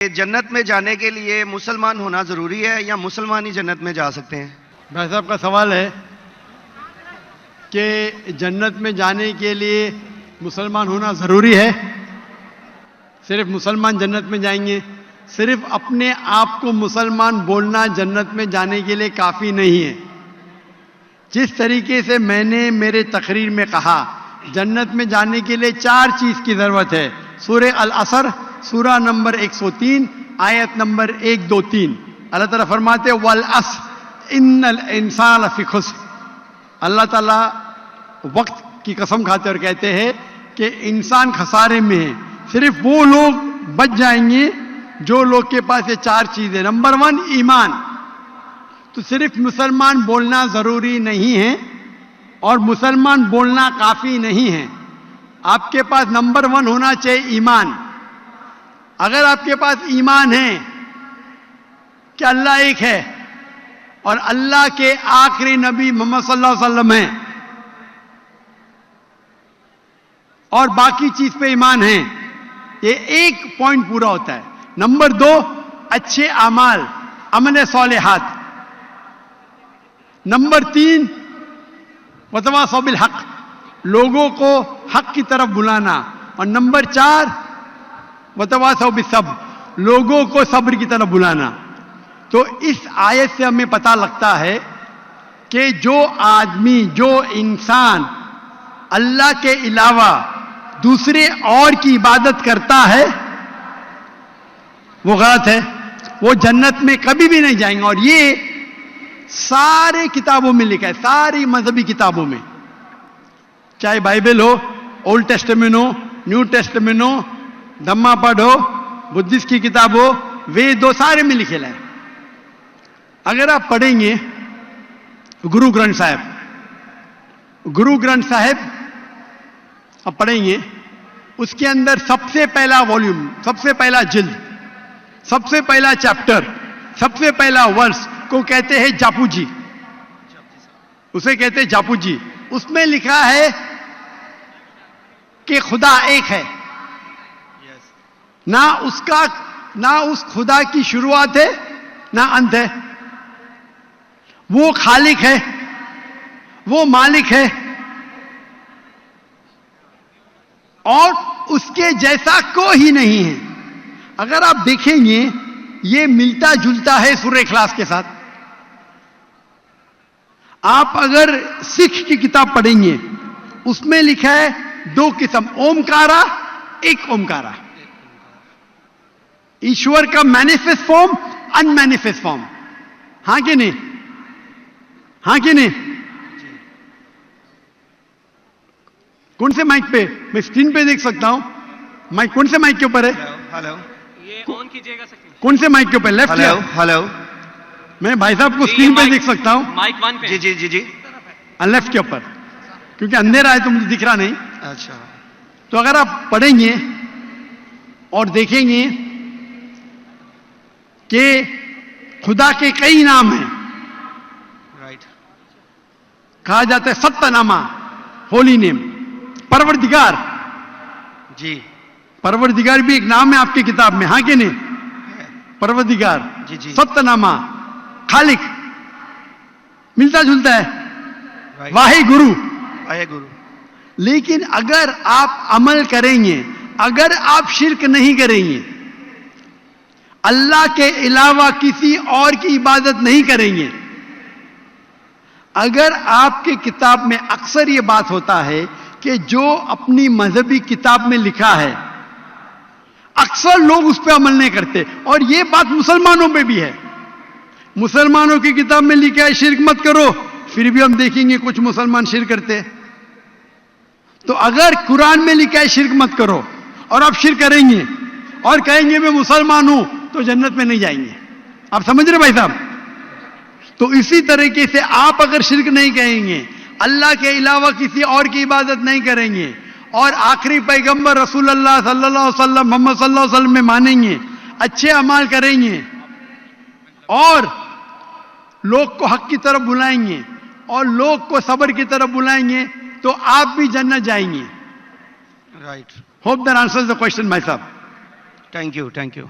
जन्नत में जाने के लिए मुसलमान होना जरूरी है या मुसलमान ही जन्नत में जा सकते हैं? भाई साहब का सवाल है कि जन्नत में जाने के लिए मुसलमान होना ज़रूरी है? सिर्फ मुसलमान जन्नत में जाएंगे? सिर्फ अपने आप को मुसलमान बोलना जन्नत में जाने के लिए काफ़ी नहीं है। जिस तरीके से मैंने मेरे तकरीर में कहा, जन्नत में जाने के लिए 4 चीज़ की ज़रूरत है। सूरह अल असर सूरा नंबर 103 आयत नंबर 1, 2, 3 अल्लाह ताला फरमाते वल अस्र इन्नल इंसान लफी खुस्र। अल्लाह ताला वक्त की कसम खाते और कहते हैं कि इंसान खसारे में है। सिर्फ वो लोग बच जाएंगे जो लोग के पास ये 4 चीजें। नंबर 1 ईमान। तो सिर्फ मुसलमान बोलना जरूरी नहीं है और मुसलमान बोलना काफी नहीं है। आपके पास नंबर 1 होना चाहिए ईमान। अगर आपके पास ईमान है कि अल्लाह एक है और अल्लाह के आखिरी नबी मोहम्मद सल्लल्लाहु अलैहि वसल्लम हैं और बाकी चीज पे ईमान है, ये एक पॉइंट पूरा होता है। नंबर 2 अच्छे अमाल, अमल सालिहात। नंबर 3 वतवासौ बिल हक, लोगों को हक की तरफ बुलाना। और नंबर 4 वतवासौ बिस्सब्र, लोगों को सब्र की तरफ बुलाना। तो इस आयत से हमें पता लगता है कि जो आदमी, जो इंसान अल्लाह के अलावा दूसरे और की इबादत करता है वो गलत है, वो जन्नत में कभी भी नहीं जाएंगे। और ये सारे किताबों में लिखा है, सारी मजहबी किताबों में, चाहे बाइबल हो, ओल्ड टेस्टामेंट हो, न्यू टेस्टामेंट हो, धम्मा पढ़ हो, बुद्धिस्ट की किताब हो, वेद हो, सारे में लिखेला है। अगर आप पढ़ेंगे गुरु ग्रंथ साहिब, गुरु ग्रंथ साहिब आप पढ़ेंगे, उसके अंदर सबसे पहला वॉल्यूम, सबसे पहला जिल्द, सबसे पहला चैप्टर, सबसे पहला वर्ष को कहते हैं जापू जी, उसे कहते हैं जापू जी। उसमें लिखा है कि खुदा एक है, ना उस खुदा की शुरुआत है ना अंत है। वो खालिक है, वो मालिक है और उसके जैसा कोई ही नहीं है। अगर आप देखेंगे ये मिलता जुलता है सूरह इखलास के साथ। आप अगर सिख की किताब पढ़ेंगे, उसमें लिखा है 2 किस्म, ओमकारा, एक ओमकारा। ईश्वर का मैनिफेस्ट फॉर्म, अनमैनिफेस्ट फॉर्म। हां कि नहीं? हां कि नहीं? कौन से माइक पे? मैं स्क्रीन पे देख सकता हूं। माइक कौन से माइक के ऊपर है? हेलो, ये ऑन कीजिएगा सर। कौन से माइक के ऊपर? लेफ्ट? हेलो हेलो, मैं भाई साहब को स्क्रीन पे देख सकता हूं। माइक 1 पे। जी जी जी जी, लेफ्ट के ऊपर, क्योंकि अंधेरा है तो मुझे दिख रहा नहीं। अच्छा, तो अगर आप पढ़ेंगे और देखेंगे कि खुदा के कई नाम हैं, राइट। कहा जाता है सत्तनामा, होली नेम, परवरदिगार। जी, परवरदिगार भी एक नाम है आपकी किताब में, हाँ कि नहीं? परवरदिगार, जी जी, सत्तनामा, खालिक, मिलता जुलता है, राइट। वाहे गुरु। वाहे गुरु। लेकिन अगर आप अमल करेंगे, अगर आप शिर्क नहीं करेंगे, अल्लाह के अलावा किसी और की इबादत नहीं करेंगे, अगर आपके किताब में अक्सर यह बात होता है कि जो अपनी मजहबी किताब में लिखा है, अक्सर लोग उस पर अमल नहीं करते। और यह बात मुसलमानों पे भी है। मुसलमानों की किताब में लिखा है शिर्क मत करो, फिर भी हम देखेंगे कुछ मुसलमान शिर्क करते हैं। तो अगर कुरान में लिखा है शिर्क मत करो और आप शिर्क करेंगे और कहेंगे मैं मुसलमान हूं, तो जन्नत में नहीं जाएंगे। आप समझ रहे भाई साहब? तो इसी तरीके से आप अगर शिर्क नहीं कहेंगे, अल्लाह के अलावा किसी और की इबादत नहीं करेंगे और आखिरी पैगंबर रसूलुल्लाह सल्लल्लाहु अलैहि वसल्लम, मोहम्मद सल्लल्लाहु अलैहि वसल्लम में मानेंगे, अच्छे अमाल करेंगे और लोग को हक की तरफ बुलाएंगे और लोग को सब्र की तरफ बुलाएंगे, तो आप भी जन्नत जाएंगे। Right. Hope that answers the question भाई साहब। Thank you, thank you.